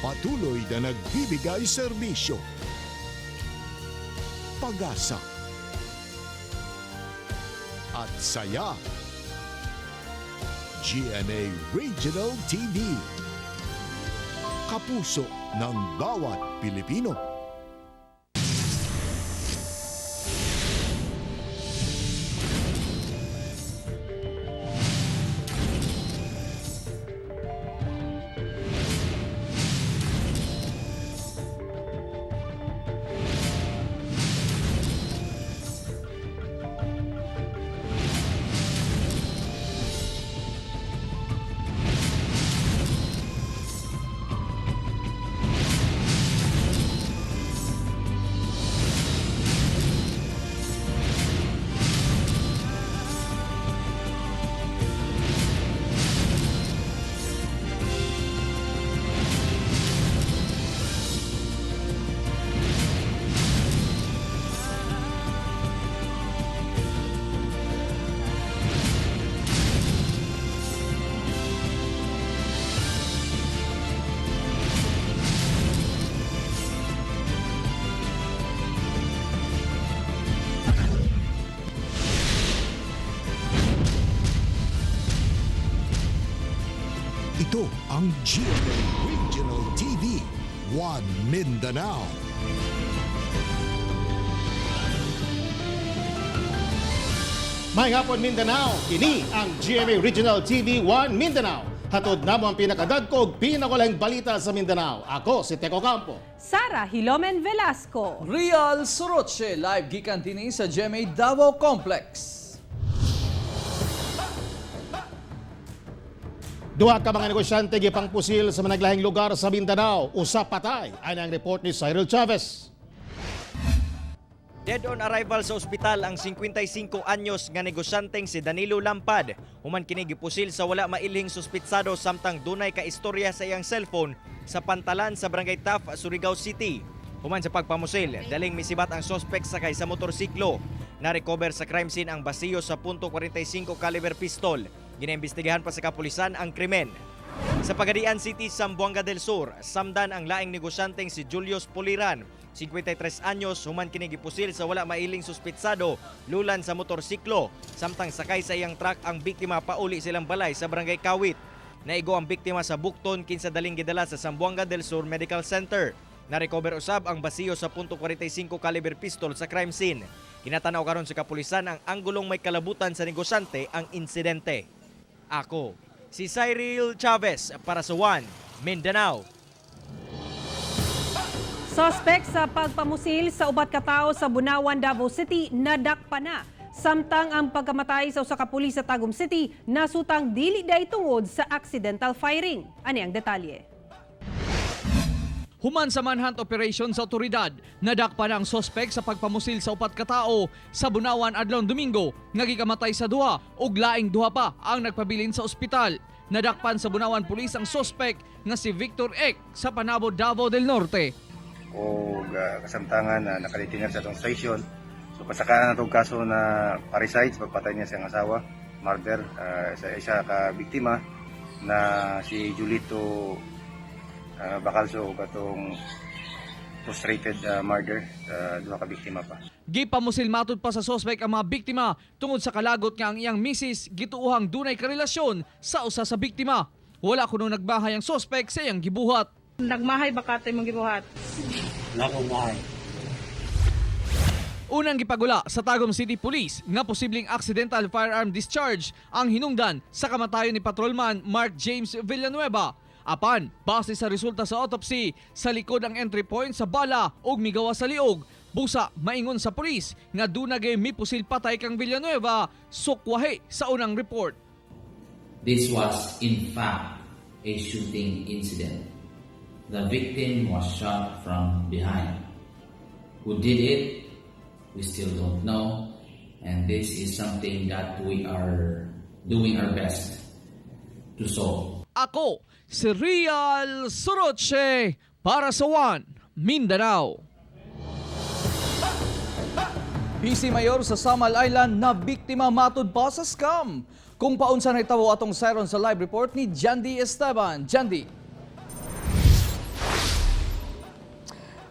patuloy na nagbibigay serbisyo. Pag-asa at saya. GMA Regional TV. Kapuso ng bawat Pilipino. Ito ang GMA Regional TV, One Mindanao. May hapon Mindanao, kini ang GMA Regional TV 1 Mindanao. Hatod namo ang pinakadagkog, pinakulang balita sa Mindanao. Ako si Teco Campo. Sara Hilomen Velasco. Real Soroche, live gikan dinhi sa GMA Davao Complex. Duha ka mga negosyante gipang pusil sa managlahing lugar sa Mindanao. Usa patay. Ay ang report ni Cyril Chavez. Dead on arrival sa ospital ang 55 anyos nga negosyanteng si Danilo Lampad. Human kini gipusil sa wala mailhing suspitsado samtang dunay ka istorya sa iyang cellphone sa pantalan sa Barangay Taf, Surigao City. Human sa pagpamusil, daling misibat ang suspect sakay sa motorsiklo. Na-recover sa crime scene ang basiyo sa .45 caliber pistol. Ginaimbestigahan pa sa kapulisan ang krimen. Sa Pagadian City, Zamboanga del Sur, samdan ang laing negosyanteng si Julius Puliran, 53 anyos, human kini gipusil sa wala mailing suspitsado, lulan sa motorsiklo, samtang sakay sa iyang truck ang biktima pauli silang balay sa Barangay Kawit. Naigo ang biktima sa bukton kinsa daling gidala sa Zamboanga del Sur Medical Center. Na-recover usab ang basiyo sa .45 caliber pistol sa crime scene. Kinatanaw karon sa kapulisan ang anggulong may kalabutan sa negosyante ang insidente. Ako, si Cyril Chavez para sa One Mindanao. Suspect sa pagpamusil sa ubat ka tawo sa Bunawan, Davao City, nadakpa na. Samtang ang pagkamatay sa usa ka pulis sa Tagum City, nasutang dili day tungod sa accidental firing. Ani ang detalye? Human sa manhunt operation sa otoridad, nadakpa na ang sospek sa pagpamusil sa upat ka tawo sa Bunawan adlawng Domingo nga gikamatay sa duha ug laing duha pa ang nagpabilin sa ospital. Nadakpan sa Bunawan Police ang sospek nga si Victor Ek sa Panabo, Davao del Norte. O kasamtangan na nakalitingan sa itong station. So pasakaan na itong kaso na parricide, pagpatay niya sa iyang asawa, murder, isa ka biktima na si Julito Bacalso o katong frustrated murder, duha ka biktima pa. Gipamusil matud pa sa sospek ang mga biktima tungod sa kalagot nga ang iyang misis gituuhang dunay karelasyon sa usa sa biktima. Wala kuno nagbahay ang sospek sa iyang gibuhat. Nagmahay ba ka tayo mong gibuhat? Nakumahay. Unang gipagula sa Tagum City Police nga posibleng accidental firearm discharge ang hinungdan sa kamatayon ni Patrolman Mark James Villanueva. Apan, base sa resulta sa autopsy, sa likod ang entry point sa bala ug migawa sa liog. Busa, maingon sa pulis nga dunagay mipusil patay kang Villanueva, sukwahe sa unang report. This was in fact a shooting incident. The victim was shot from behind. Who did it? We still don't know. And this is something that we are doing our best to solve. Ako, si Real Soroche para sa One Mindanao. PC Mayor sa Samal Island na biktima matud pa sa scam. Kung paunsa na itawo atong siren sa live report ni Jandy Esteban. Jandy.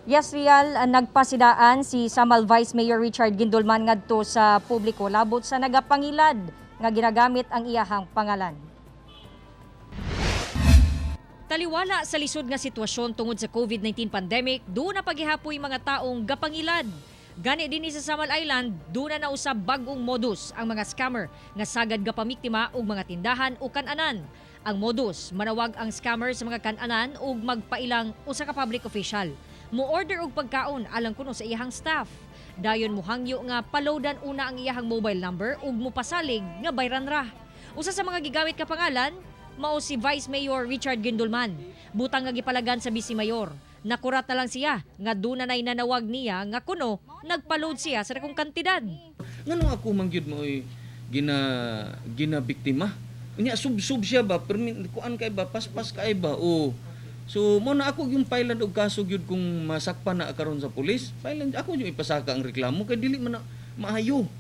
Yes, Rial, nagpasidaan si Samal Vice Mayor Richard Gindulman ngadto sa publiko labot sa nagapangilad nga ginagamit ang iyahang pangalan. Taliwala sa lisod nga sitwasyon tungod sa COVID-19 pandemic, doon na paghihapoy mga taong gapangilad. Gani din sa Samal Island, doon na nausab bagong modus ang mga scammer nga sagad gapamiktima og mga tindahan o kananan. Ang modus, manawag ang scammer sa mga kananan ug magpailang usa ka public official. Mo-order og pagkaon alang kuno sa iyahang staff. Dayon muhangyo nga paloadan una ang iyahang mobile number ug mopasalig nga bayran ra. Usa sa mga gigamit ka pangalan, mao si Vice Mayor Richard Gindulman. Butang nga gipalagan sa Vice Mayor. Nakurat na lang siya nga doon na nanawag niya nga kuno nagpaload siya sa dakong kantidad. Ngano ako mangyud mo gina biktima? Unya sub siya ba kuan kay ba paspas kay ba o so mo na ako yung filean og kaso gyud kung masakpan na karon sa pulis. Filean ako yung ipasaka ang reklamo kay dili man na maayo.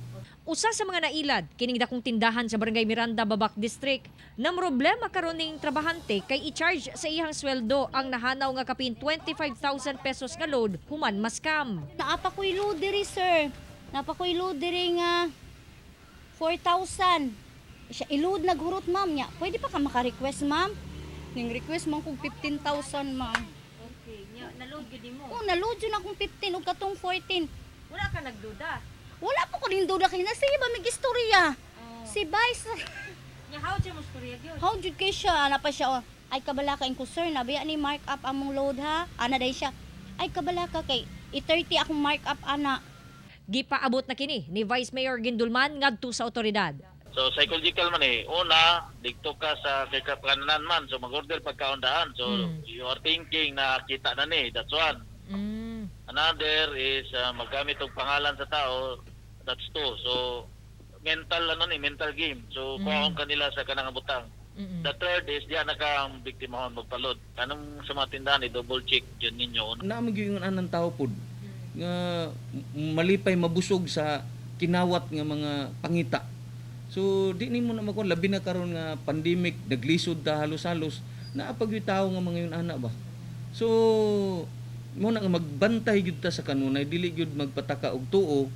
Usa sa mga nailad kining dakong tindahan sa Barangay Miranda, Babac District, na problema karon ning trabahante kay i-charge sa iyang sweldo ang nahanaw nga kapin 25,000 pesos nga load human maskam. Naapa ko'y load diri, sir. Naapa ko'y load diri nga 4,000. Siya iload naghurot, ma'am. Nya, pwede pa ka maka-request, ma'am? Ning request man kong 15,000, ma'am. Okay, nya na-load gyud mo. Oh, na-load yun akong 15 ug katong 14. Wala ka nagduda. Wala po ko din duda kay na sige ba may istorya. Si Vice. Nya how siya mo storya gyud? How jud kay siya ana pa siya oh. Ay kabala ka in concern na biya ni mark up among load ha. Ana day siya. Ay kabala ka kay i-30 akong mark up ana. Gipaabot na kini ni Vice Mayor Gindulman ngadto sa otoridad. So psychological man una dikto ka sa kananan man so mag-order pagkaundahan so you are thinking na kita na ni that's one. Another is magamit og pangalan sa tao. That's two. So, mental game. So, kuhaon kanila sa kanang butang. The third is, diyan na kang biktimahon magpalod. Kanang sa mga tindahan, double check dyan ninyo. Naamag yung anang tao po, nga malipay mabusog sa kinawat nga mga pangita. So, di ni mo na makon, labi na karon nga pandemic, naglisod ta halos-halos, naapag yung tao nga mga yun anak ba? So, mo na nga magbantay gyud ta sa kanunay, dili gyud magpataka og tuo.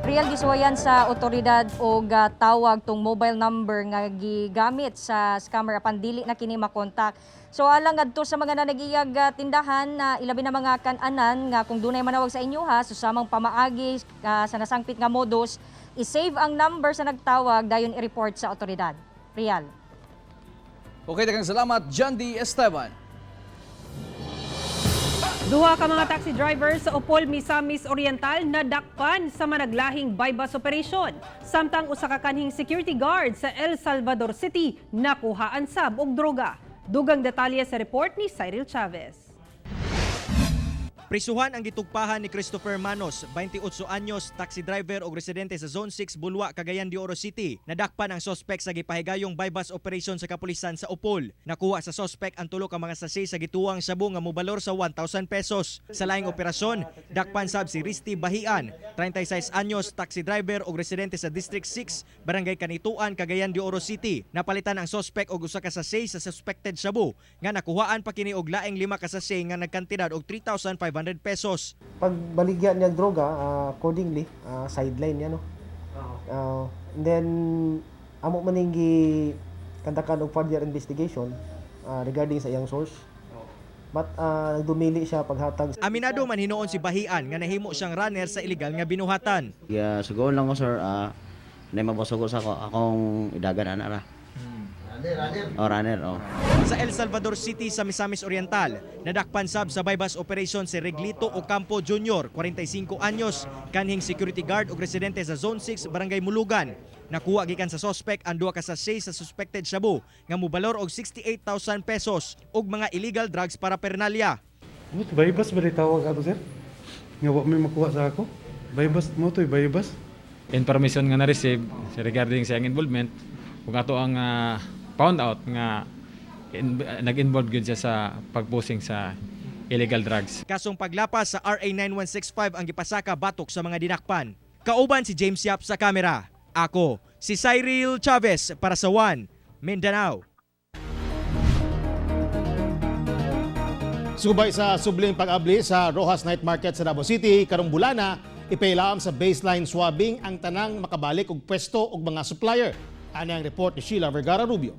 Real gisuwayan sa otoridad og tawag tong mobile number nga gigamit sa scammer apan dili na kini makontak. So alang adto sa mga nanagiyag tindahan na ilabi na mga kananan nga kung dunay manawag sa inyo ha susamang pamaagi sa nasangpit nga modus, i-save ang number sa nagtawag dayon i-report sa otoridad. Real. Okay, daghang salamat John D. Esteban. Duha ka mga taxi driver sa Opol, Misamis Oriental nadakpan sa managlahing bypass operation. Samtang usa ka kanhing security guard sa El Salvador City nakuhaan sab og droga. Dugang detalye sa report ni Cyril Chavez. Prisuhan ang gitugpahan ni Christopher Manos, 28 anyos, taxi driver o residente sa Zone 6, Bulwa, Cagayan de Oro City. Nadakpan ang sospek sa gipahigayong bypass operation sa kapulisan sa Opol. Nakuha sa sospek ang tulo ka mga sasi sa gituwang sabu nga mobalor sa 1,000 pesos. Sa laing operasyon, dakpan sab si Risty Bahian, 36 anyos, taxi driver o residente sa District 6, Barangay Kanituan, Cagayan de Oro City. Napalitan ang sospek og usa ka sasi sa suspected sabu nga nakuhaan pa kini og laing 5 ka sasi nga nagkantidad og 3,500 pesos. Pagbaligyan niya droga, accordingly, sideline niya, no? And then, amo maninggi kandakan og further investigation regarding sa iyang source. But nagdumili siya paghatag. Aminado man hinuon si Bahian nga nahimo siyang runner sa illegal nga binuhatan. Sugon lang ko, sir. Nay mabasugo sa akong idagan ana ra. Runner. Sa El Salvador City sa Misamis Oriental, nadakpan sab sa bypass operation si Reglito Ocampo Jr., 45 anyos, kanhing security guard ug residente sa Zone 6, Barangay Mulugan. Nakuha gikan sa suspect ang duha ka sachet sa suspected shabu nga mobalor og 68,000 pesos ug mga illegal drugs para paraphernalia. Bypass ba tawag ato, sir? Nga wa may makuha sa ako? Bypass mo to, bypass? Information nga na-receive regarding sa involvement, kung ato ang found out nga nag-involve gyud siya sa pagposing sa illegal drugs. Kasong paglapas sa RA 9165 ang gipasaka batok sa mga dinakpan. Kauban si James Yap sa kamera. Ako si Cyril Chavez para sa One Mindanao. Subay sa subling pag-abli sa Rojas Night Market sa Davao City karong bulana, ipailaam sa baseline swabbing ang tanang makabalik og pwesto og mga supplier. Ani ang report ni Sheila Vergara Rubio.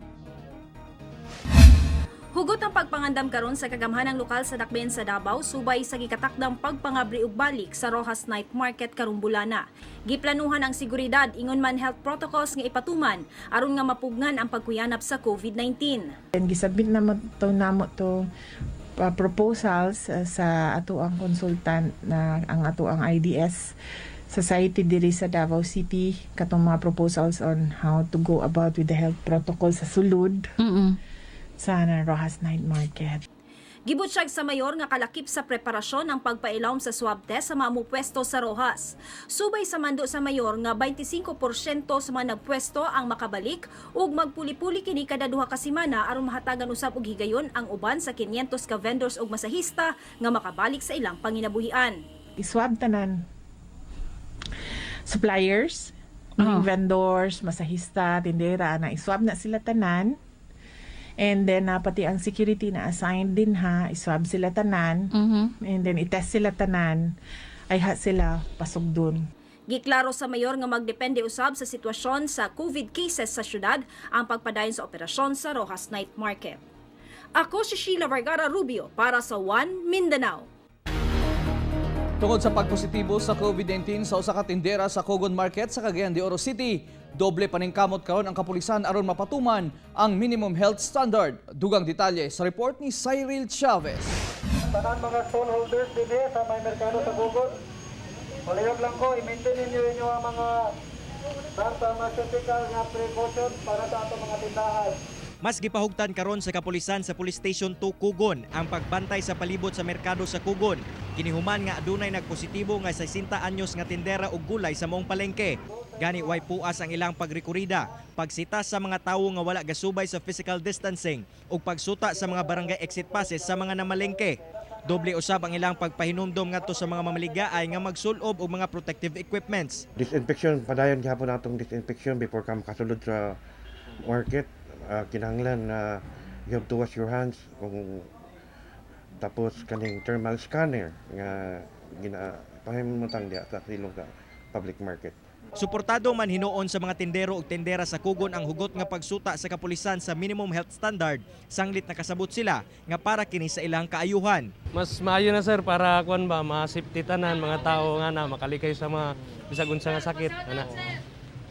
Hugot ang pagpangandam karon sa kagamhanang lokal sa Dakbayan sa Davao subay sa gikatakdang pagpangabri ug balik sa Rojas Night Market karong bulana. Giplanuhan ang seguridad ingon man health protocols nga ipatuman aron nga mapugnan ang pagkuyanap sa COVID-19. Gisabit na namo to proposals sa ato ang consultant na ang ato ang IDS Society diri sa Davao City katong mga proposals on how to go about with the health protocol sa sulod. Sa Rojas Night Market. Gibutsyag sa mayor nga kalakip sa preparasyon ang pagpailawom sa swab test sa mga mupwesto sa Rojas. Subay sa mando sa mayor nga 25% sa mga nagpwesto ang makabalik ug magpuli-puli kini kada duha ka semana aron mahatagan usab og higayon ang uban sa 500 ka vendors ug masahista nga makabalik sa ilang panginabuhian. Iswab tanan suppliers, vendors, masahista, tindera na iswab na sila tanan. And then pati ang security na assigned din iswab sila tanan. And then itest sila tanan ay sila pasog dun. Giklaro sa mayor nga magdepende usab sa sitwasyon sa COVID cases sa syudad ang pagpadayon sa operasyon sa Rojas Night Market. Ako si Sheila Vergara Rubio para sa One Mindanao. Tungod sa pagpositibo sa COVID-19 sa usa ka tindera sa Cogon Market sa Cagayan de Oro City, doble paningkamot karon ang kapulisan aron mapatuman ang minimum health standard. Dugang detalye sa report ni Cyril Chavez. Tanan mga stallholders dito sa may merkado sa Cogon. Palihog lang ko, i-maintain ninyo ang mga pharmaceutical nga precautions para sa ato mga tindahan. Mas gipahugtan karon sa kapulisan sa Police Station 2 Cogon ang pagbantay sa palibot sa merkado sa Cogon. Kinihuman nga adunay nagpositibo nga 60 anyos nga tindera og gulay sa maong palengke. Gani way puas ang ilang pagrekurida, pagsita sa mga tawo nga wala gasubay sa physical distancing ug pagsuta sa mga barangay exit passes sa mga namalengke. Doble usab ang ilang pagpahinumdom ngadto sa mga mamaligaay nga magsulob og mga protective equipments. Disinfection, padayon gihapon natong disinfection before ka makasulod sa market. Kinahanglan na you have to wash your hands tapos kaning thermal scanner nga ginapahimutang diya sa silong sa public market. Suportado man hinuon sa mga tindero ug tindera sa Cogon ang hugot nga pagsuta sa kapulisan sa minimum health standard, sanglit nakasabot sila nga para kini sa ilang kaayuhan. Mas maayo na sir para kuan ba ma-safety tanan mga tao nga na makalikay sa mga bisag unsa nga sakit ana.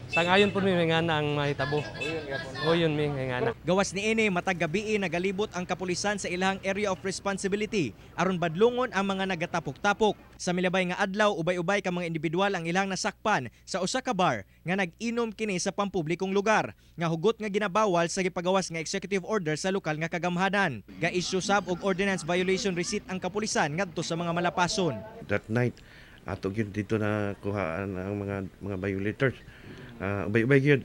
Sangayon po may ngana ang mahitabo. O yun may ngana. Gawas ni ini matag gabi nagalibot ang kapulisan sa ilang area of responsibility aron badlungon ang mga nagatapok-tapok. Sa milabay nga adlaw ubay-ubay ka mga individual ang ilang nasakpan sa usa ka bar nga nag-inom kini sa pampublikong lugar nga hugot nga ginabawal sa gipagawas nga executive order sa lokal nga kagamhanan. Ga-issue sab og ordinance violation receipt ang kapulisan ngadto sa mga malapason. That night ato gyud dito na kuhaan ang mga violators. Ubay-ubay gyud.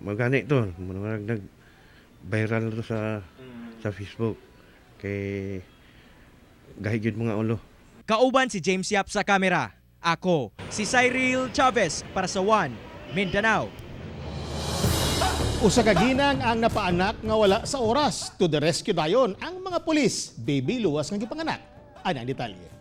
Magani to, nag-viral to sa Facebook kay gahi gyud mga ulo. Kauban si James Yap sa kamera. Ako si Cyril Chavez para sa One Mindanao. Usa ka ginang ang napaanak nga wala sa oras. To the rescue dayon ang mga pulis. Baby luwas nga gipanganak. Ana ang detalye.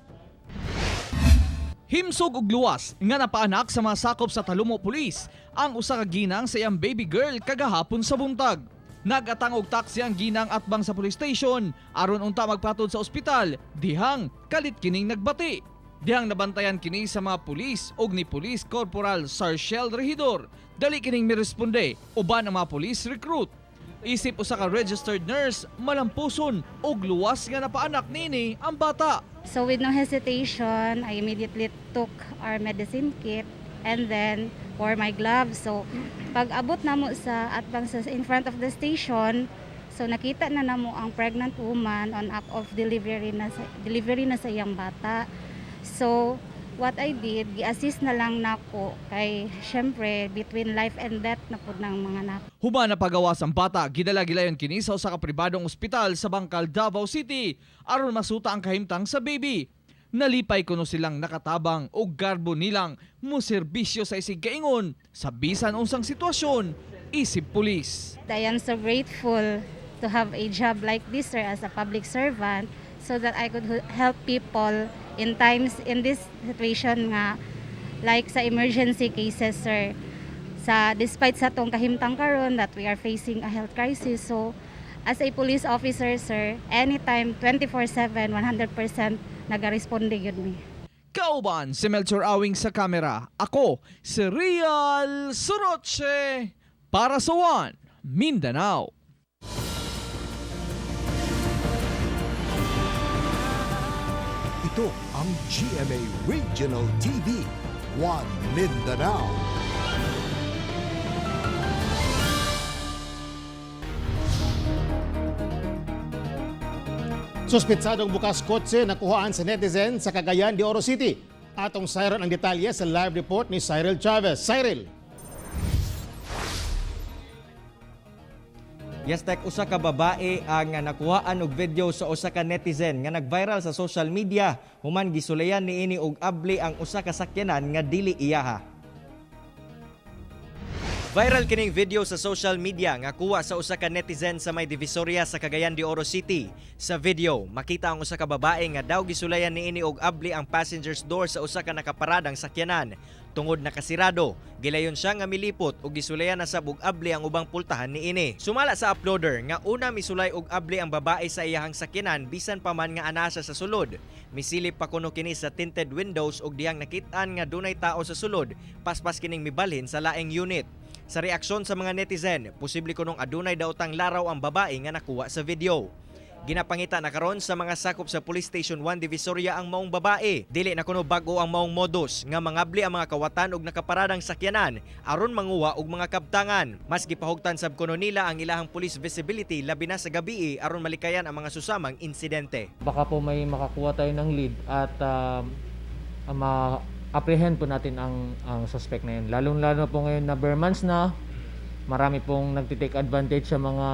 Himsog ug luwas nga napaanak sa mga sakop sa Talumo Police ang usa ka ginang sa iyang baby girl kagahapon sa buntag. Nagatang og taxi ang ginang atbang sa police station aron unta magpatod sa ospital dihang kalit kining nagbati. Dihang nabantayan kini sa mga pulis og ni Police Corporal Sarchel Regidor. Dali kining miresponde uban ang mga police recruit. Isip usa ka registered nurse malampuson og luwas nga napaanak nini ang bata. So with no hesitation, I immediately took our medicine kit and then wore my gloves. So pag abot namo sa atbang sa in front of the station, so nakita na namo ang pregnant woman on act of delivery na sa iyang bata. So what I did, gi-assist na lang nako kay syempre between life and death na pud ng mga anak. Human na pagawas ang bata, gidala gilayon kini sa usa ka pribadong ospital sa Bangkal, Davao City aron masuta ang kahimtang sa baby. Nalipay kuno silang nakatabang og garbo nilang moserbisyo sa isig kaingon sa bisan unsang sitwasyon, isip pulis. I am so grateful to have a job like this, sir, as a public servant, so that I could help people in times in this situation nga like sa emergency cases, sir. Despite sa tong kahimtang karon that we are facing a health crisis, so as a police officer, sir, anytime 24/7 100% nagaresponde gyud mi. Kauban si Melchor Awing sa kamera. Ako si Real Soroche para sa One Mindanao. Ito ang GMA Regional TV, One Mindanao. Suspitsadong bukas kotse nakuhaan sa netizen sa Cagayan de Oro City. Atong sayron ang detalye sa live report ni Cyril Chavez. Cyril. Yastek, usa ka babae ang nakuhaan og video sa usa ka netizen nga nag-viral sa social media human gisulayan niini og abli ang usa ka sakyanan nga dili iyaha. Viral kining video sa social media nga kuha sa usa ka netizen sa may Divisoria sa Cagayan de Oro City. Sa video, makita ang usa ka babae nga daw gisulayan niini og abli ang passenger's door sa usa ka nakaparadang sakyanan. Tungod nakasirado, gilayon siya nga milipot ug gisulayan na sa abli ang ubang pultahan niini. Sumala sa uploader nga una misulay og abli ang babae sa iyahang sakyanan bisan pa man nga ana siya sa sulod. Misilip pa kuno kini sa tinted windows ug dihang nakit-an nga dunay tao sa sulod, paspas kining mibalhin sa laing unit. Sa reaksyon sa mga netizen, posible kunong adunay daotang laraw ang babae nga nakuha sa video. Ginapangita na karon sa mga sakop sa Police Station 1 Divisoria ang maong babae. Dili na kuno bag-o ang maong modus nga mangabli ang mga kawatan og nakaparadang sakyanan aron manguha og mga kabtangan. Mas gipahugtan sab kuno nila ang ilahang police visibility labi na sa gabii aron malikayan ang mga susamang insidente. Baka po may makakuha tayo ng lead at ma-apprehend po natin ang suspect na yun. Lalong-lalo po ngayon na bare months na, marami pong nagtitake advantage sa mga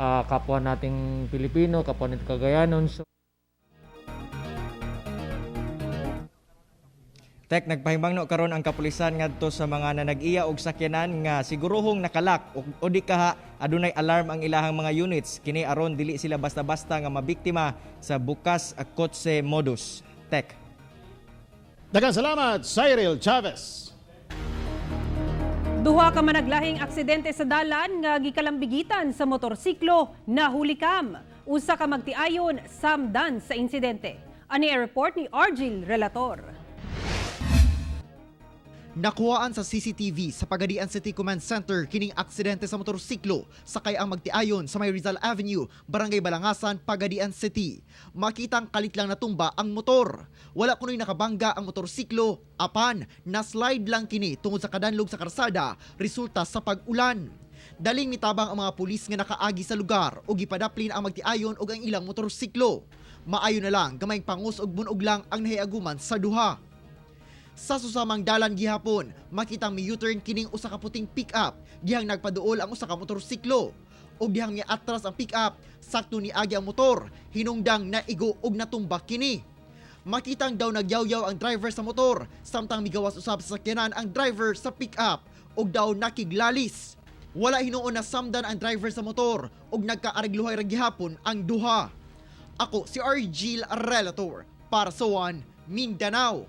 kapwa nating Pilipino, kapwa nating Cagayanon. Tek, nagpahimbangno karon ang kapulisan ngadto sa mga nanag-iya og sakyanan nga siguruhong nakalak o di kaha adunay alarm ang ilahang mga units kini aron dili sila basta-basta nga mabiktima sa bukas kotse modus. Tek. Daghang salamat, Cyril Chavez. Duha ka managlahing aksidente sa dalan nga gikalambigitan sa motorsiklo nahulikam. Usa ka magtiayon samdan sa insidente. Ani report ni Argil Relator. Nakuhaan sa CCTV sa Pagadian City Command Center kining aksidente sa motorsiklo sakay ang magtiayon sa may Rizal Avenue, Barangay Balangasan, Pagadian City. Makitang kalit lang natumba ang motor. Wala kuno'y nakabangga ang motorsiklo, apan na-slide lang kini tungod sa kadanlog sa karsada resulta sa pag-ulan. Daling mitabang ang mga pulis nga nakaagi sa lugar ug gipadaplin ang magtiayon ug ang ilang motorsiklo. Maayo na lang gamayng pangus ug bunog lang ang nahiaguman sa duha. Sa susamang dalan gihapon, makitang mi-U-turn kining usa ka puting pick-up, dihang nagpaduol ang usa ka motorsiklo. Ug dihang miatras ang pick-up, sakto ni agi ang motor, hinungdang naigo ug natumbak kini. Makitang daw nagyaw-yaw ang driver sa motor, samtang migawas usab sa sakyanan ang driver sa pick-up, ug daw nakiglalis. Wala hinuon na samdan ang driver sa motor, ug nagkaarigluhay ra gihapon ang duha. Ako si Argil Relator para sa One Mindanao.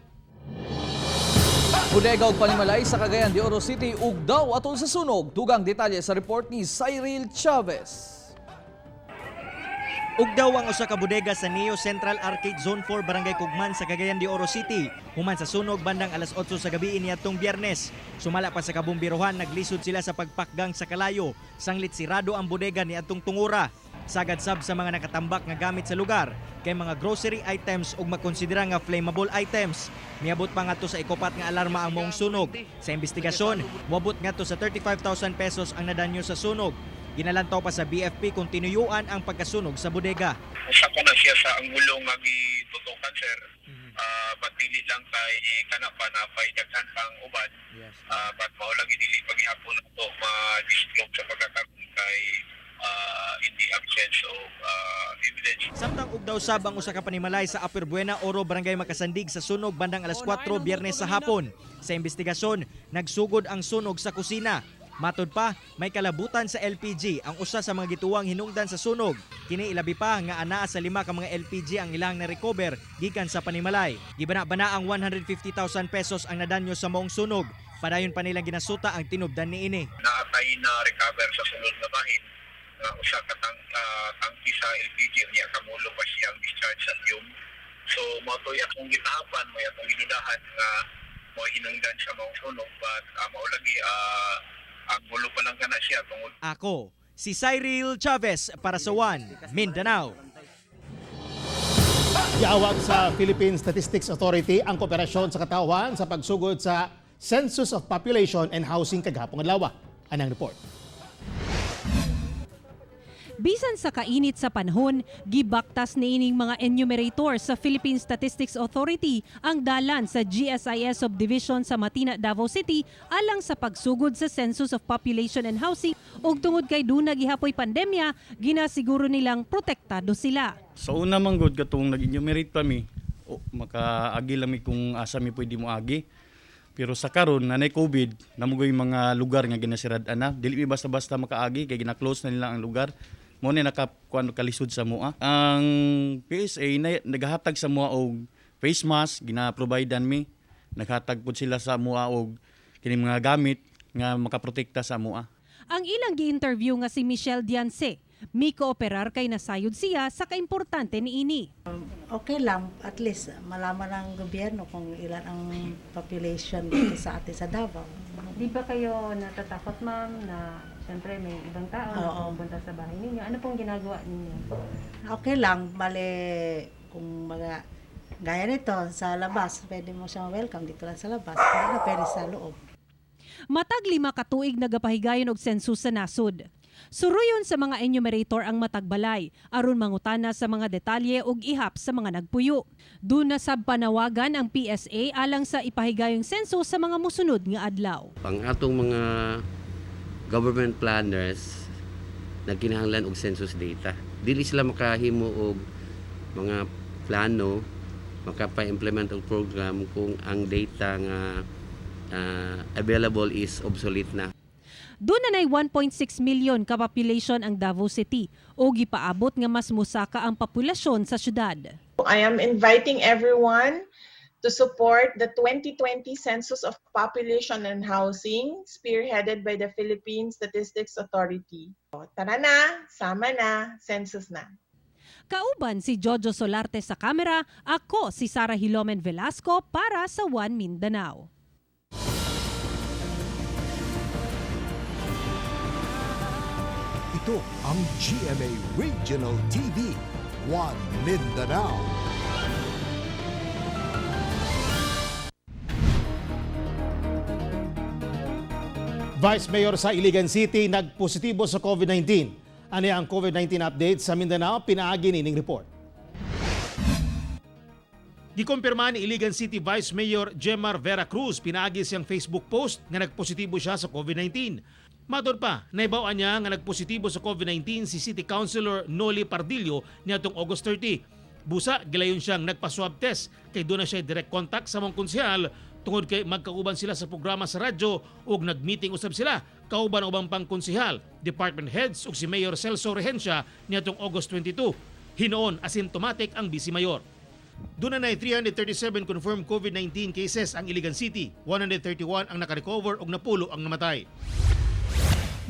Bodega og panimalay sa Cagayan de Oro City ug daw atol sa sunog. Dugang detalye sa report ni Cyril Chavez. Ug daw ang usa ka bodega sa Neo Central Arcade Zone 4 Barangay Kugman sa Cagayan de Oro City human sa sunog bandang alas 8 sa gabi niadtong Biyernes. Sumala pa sa kabumbirohan, naglisod sila sa pagpakgang sa kalayo. Sanglit sirado ang bodega niadtong tungura. Sagad sab sa mga nakatambak nga gamit sa lugar kay mga grocery items ug makonsidera nga flammable items. Miabot pa ngadto sa ikopat nga alarma ang maong sunog. Sa investigasyon, moabot ngadto sa 35,000 pesos ang nadanyo sa sunog. Ginalantaw pa sa BFP kung tinuyuan ang pagkasunog sa bodega. Usa ko na siya sa angulong nga gitutukan, sir. But dili lang kay kanapa na pay daghan pang uban. But maulang dili paghihapon ito ma-disclose sa pagkakaroon kay in the absence of evidence. Samtang ugdaw sab ang usa ka panimalay sa Upper Buena Oro, Barangay Makasandig sa sunog bandang alas 4 Biyernes sa hapon. Sa investigasyon, nagsugod ang sunog sa kusina. Matod pa, may kalabutan sa LPG ang usa sa mga gituwang hinungdan sa sunog. Kini ilabi pa nga anaa sa 5 ka mga LPG ang ilang na-recover gikan sa panimalay. Gibana-bana ang 150,000 pesos ang nadanyo sa maong sunog. Padayon pa nilang ginasuta ang tinubdan niini. Naatay na recover sa sunod na bahin. Usa ka tangki sa LPG niya kamulo pa siyang discharge sa fume. So mo to akong gitahapan, mo atong ginudahan nga mo hinungdan sa maong sunog, but mao lagi ang gulo pa lang kana siya tungod. Ako, si Cyril Chavez para sa One Mindanao. Giawag sa Philippine Statistics Authority ang kooperasyon sa katawan sa pagsugod sa Census of Population and Housing kagahapon adlaw. Anang report. Bisan sa kainit sa panahon, gibaktas niining mga enumerator sa Philippine Statistics Authority ang dalan sa GSIS Subdivision sa Matina, Davao City alang sa pagsugod sa Census of Population and Housing ug tungod kay duna gihapoy pandemya, ginasiguro nilang protektado sila. Sa una man gud katong nag-enumerate pa mi, makaagi lang mi kung asa mi pwede mo agi. Pero sa karon na COVID, namugoy mga lugar nga ginasirad-an na. Dili mi basta-basta makaagi kay gina-close na nila ang lugar. Mo ni kalisod sa mua. Ang PSA naghatag sa mua og face mask, gina-providean mi. Naghatag pud sila sa mua og kini mga gamit nga makaprotekta sa mua. Ang ilang gi-interview nga si Michelle Diance, mi kooperar kay nasayod siya sa kaimportante niini. Okay lang, at least malaman ng gobyerno kung ilan ang population dito sa atin sa Davao. Di ba kayo natatakot, ma'am, na siyempre may ibang tao na pupunta sa bahay ninyo? Ano pong ginagawa ninyo? Okay lang, bale kung mga gaya nito sa labas, pwede mo siyang welcome dito lang sa labas, pero pwede sa loob. Matag 5 ka tuig nagapahigayon og sensus sa nasud. Suruyon sa mga enumerator ang matagbalay aron mangutana sa mga detalye ug ihap sa mga nagpuyo. Duna sab panawagan ang PSA alang sa ipahigayong sensus sa mga musunod nga adlaw. Ang atong mga government planners nagkinahanglan og census data. Dili sila makahimo og mga plano, makapa-implement og program kung ang data nga available is obsolete na. Doon na 1.6 million ka population ang Davao City o gipaabot nga mas musaka ang populasyon sa syudad. I am inviting everyone to support the 2020 Census of Population and Housing spearheaded by the Philippine Statistics Authority. Tara na, sama na, census na. Kauban si Jojo Solarte sa kamera, ako si Sara Hilomen Velasco para sa One Mindanao. Ito ang GMA Regional TV, One Mindanao. Vice Mayor sa Iligan City nagpositibo sa COVID-19. Ano ang COVID-19 update sa Mindanao? Pinaagi nining report. Gikumpirma ni Iligan City Vice Mayor Jemar Vera Cruz pinaagi siyang Facebook post nga nagpositibo siya sa COVID-19. Matod pa, naibawaan niya nga nagpositibo sa COVID-19 si City Councilor Noli Pardillo niadtong August 30. Busa, gilayon siyang nagpa-swab test kay doon na siya direct contact sa mga konsehal tungod kay magkauban sila sa programa sa radyo ug nagmeeting usab sila kauban ubang pang konsehal, department heads ug si Mayor Celso Regencia niadtong August 22. Hinoon asymptomatic ang Vice Mayor. Doon na 337 confirmed COVID-19 cases ang Iligan City, 131 ang nakarecover ug napulo ang namatay.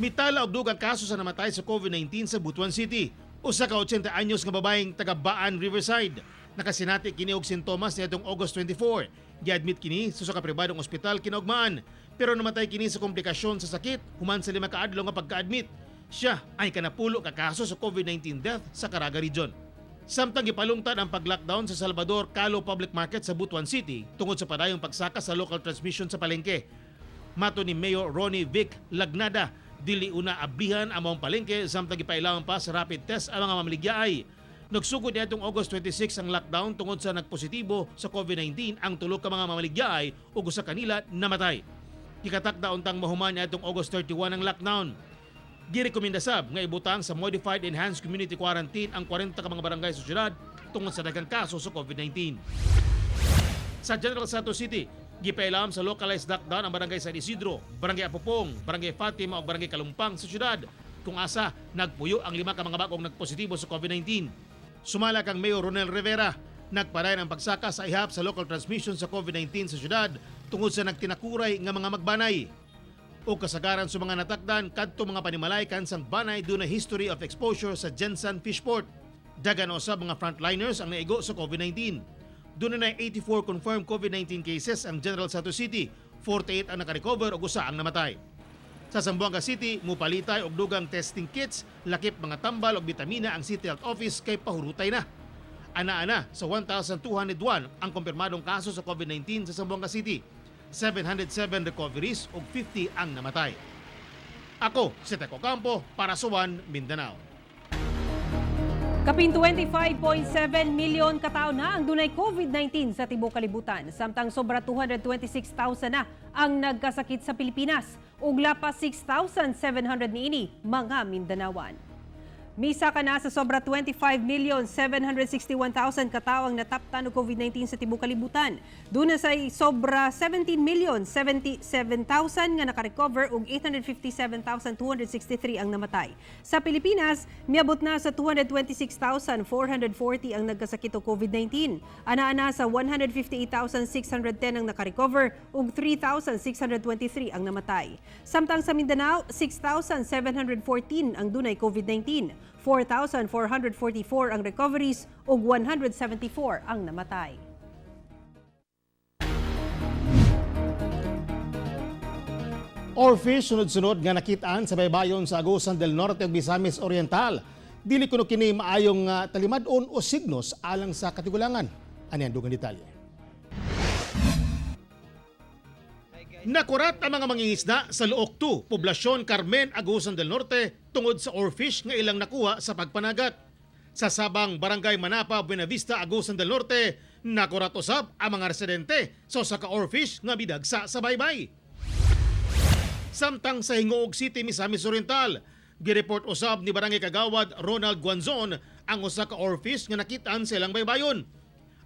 Mitala og dugang kaso sa namatay sa COVID-19 sa Butuan City. Usa ka 80 anyos nga babaeng taga Baan, Riverside. Nakasinati kini og sintomas niadtong August 24. Gi-admit kini sa usa ka pribadong ospital kinaugmaan, pero namatay kini sa komplikasyon sa sakit human sa 5 ka adlaw nga pagka-admit. Siya ay kanapulo ka kaso sa COVID-19 death sa Caraga Region. Samtang gipalungtad ang pag-lockdown sa Salvador Calo Public Market sa Butuan City tungod sa padayong pagsaka sa local transmission sa palengke. Mato ni Mayor Ronnie Vic Lagnada, dili una ablihan ang mga palengke samtang gipailawan pa sa rapid test ang mga mamaligyaay. Nagsugod niadtong August 26 ang lockdown tungod sa nagpositibo sa COVID-19 ang tulo ka mga mamaligyaay ug usa kanila namatay. Gikatakda untang mahuman niadtong August 31 ang lockdown. Girekomenda sab nga ibutang sa modified enhanced community quarantine ang 40 ka mga barangay sa syudad tungod sa daghang kaso sa COVID-19. Sa General Santos City, Gipailam sa localized lockdown ang barangay San Isidro, barangay Apopong, barangay Fatima o barangay Kalumpang sa syudad kung asa nagpuyo ang 5 ka mga bagong nagpositibo sa COVID-19. Sumala kang Mayor Ronel Rivera, nagpadayon ang pagsaka sa ihap sa local transmission sa COVID-19 sa syudad tungod sa nagtinakuray nga mga magbanay. O kasagaran sa mga natakdan kadto mga panimalay kansang banay doon na history of exposure sa Jensen Fishport. Dagan usab mga frontliners ang naigo sa COVID-19. Doon na 84 confirmed COVID-19 cases ang General Santos City, 48 ang nakarecover o gusa ang namatay. Sa Zamboanga City, mupalitay og dugang testing kits, lakip mga tambal o bitamina ang City Health Office kay pahurutay na. Ana-ana sa 1,201 ang kumpirmadong kaso sa COVID-19 sa Zamboanga City. 707 recoveries ug 50 ang namatay. Ako si Teco Campo para sa One Mindanao. Kapin 25.7 milyon katao na ang dunay COVID-19 sa tibuok kalibutan, samtang sobra 226,000 na ang nagkasakit sa Pilipinas ug lapas 6,700 niini mga Mindanawan. Misa ka na sa sobra 25,761,000 katao ang nataptan og COVID-19 sa tibuok kalibutan. Doon na sa sobra 17,077,000 nga nakarecover ug 857,263 ang namatay. Sa Pilipinas, miabot na sa 226,440 ang nagkasakit og COVID-19. Ana-ana sa 158,610 ang nakarecover ug 3,623 ang namatay. Samtang sa Mindanao, 6,714 ang dunay COVID-19. 4,444 ang recoveries ug 174 ang namatay. Oarfish sunod-sunod nga nakitaan sa baybayon sa Agusan del Norte ug Misamis Oriental. Dili kuno kini maayong talimad-on o signos alang sa katigulangan. Ani ang dugang detalye. Nakurat ang mga mangingisda sa Luok 2, Poblasyon Carmen, Agusan del Norte tungod sa oarfish nga ilang nakuha sa pagpanagat. Sa Sabang, Barangay Manapa, Buenavista, Agusan del Norte, nakurat usab ang mga residente sa usa ka oarfish nga bidagsa sa baybay. Samtang sa Hingoog City, Misamis Oriental, gireport usab ni Barangay Kagawad Ronald Guanzon ang usa ka oarfish nga nakitaan sa ilang baybayon.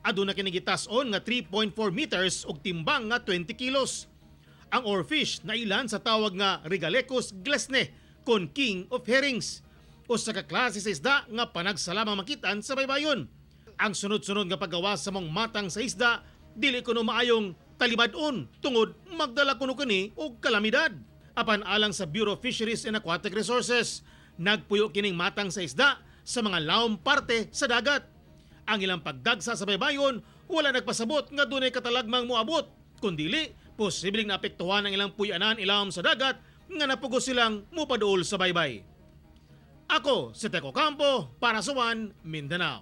Aduna kini gitas-on nga 3.4 meters ug timbang nga 20 kilos. Ang oarfish na ilan sa tawag nga Regalecus glesne kon king of herrings. Usa ka klase sa isda nga panagsalamang makitaan sa baybayon. Ang sunod-sunod nga paggawas sa mong matang sa isda, dili kuno maayong talibad-on tungod magdala kuno kini og kalamidad. Apan alang sa Bureau of Fisheries and Aquatic Resources, nagpuyo kining matang sa isda sa mga laom parte sa dagat. Ang ilang pagdagsa sa baybayon, wala nagpasabot nga dunay katalagmang moabot, kundili posibleng naapektuhan ang ilang puyanan ilawom sa dagat nga napugos silang mupaduol sa baybay. Ako si Teco Campo para sa One Mindanao.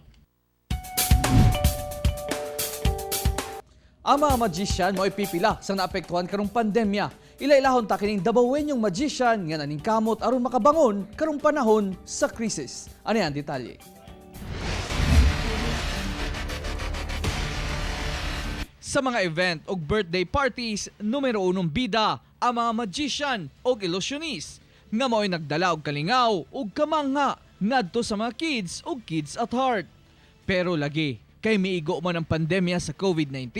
Ang mga magician mo ipipila sa naapektuhan karong pandemya. Ilailahon ta kining dabawenyong magician nga naningkamot aron makabangon karong panahon sa krisis. Ano yan detalye? Sa mga event o birthday parties, numero 1 bida ang mga magician o illusionist nga mao'y nagdala og kalingaw o kamangha ngadto sa mga kids o kids at heart. Pero lagi, kay miigo man ang pandemya sa COVID-19,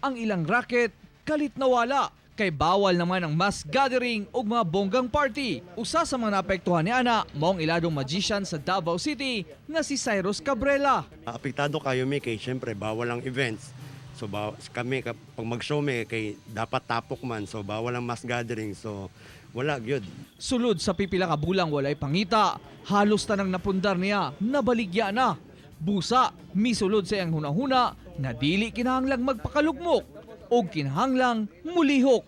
ang ilang racket kalit nawala kay bawal naman ang mass gathering o mga bonggang party. Usa sa mga naapektuhan ni ana, maong iladong magician sa Davao City nga si Cyrus Cabrera. Apektado kayo mi kay syempre bawal ang events. So kami pag mag-show may kay dapat tapok man, so bawal ang mass gathering, so wala gyud. Sulod sa pipila ka bulang walay pangita, halos tanang napundar niya, nabaligya na. Busa, misulod sa iyang hunahuna na dili kinahanglang magpakalugmok o kinahanglang mulihok.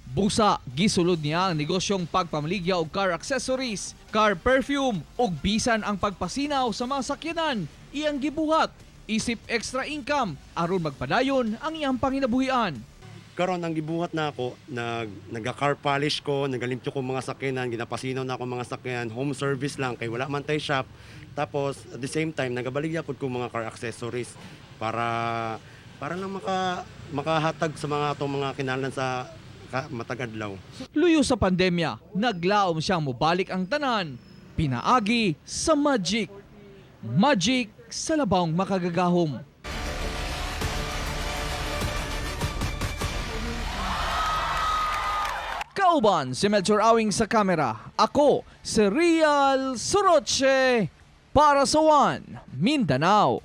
Busa, gisulod niya ang negosyong pagpamaligya og car accessories, car perfume ug bisan ang pagpasinaw sa mga sakyanan. Iyang gibuhat, isip extra income aron magpadayon ang iyang panginabuhian. Karon ang gibuhat na ako, nag-car polish ko, nagalimpyo ko mga sakyanan, ginapasinaw na ako mga sakyanan, home service lang kay wala man tay shop. Tapos at the same time nagabaligya pud ko mga car accessories para lang makahatag sa mga atong mga kinahanglan sa matagadlaw. Luyo sa pandemya, naglaom siyang mobalik ang tanan, pinaagi sa Magic. Magic sa labawng makagagahom. Kauban si Melchor Awing sa kamera. Ako si Real Soroche para sa One Mindanao.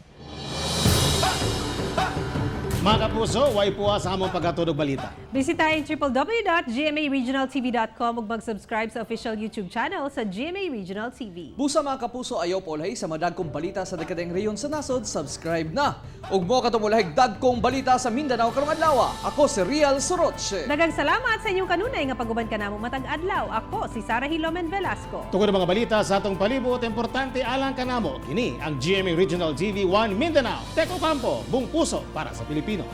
Mga kapuso, way puwa sa among pagkatulog balita. Bisitahin www.gmaregionaltv.com ug mag-subscribe sa official YouTube channel sa GMA Regional TV. Busa mga kapuso, ayaw polhay sa madagkong balita sa dekadeng reyon sa nasod, subscribe na. Ug mo katumulahig dagkong balita sa Mindanao karong adlaw. Ako si Real Soroche. Daghang salamat sa inyong kanunay nga pag-uban kanamo matag adlaw. Ako si Sarah Hilomen Velasco. Tungod ang mga balita sa atong palibot, importante alang kanamo. Kini ang GMA Regional TV 1 Mindanao. Teko Campo, buong puso para sa Pilipino.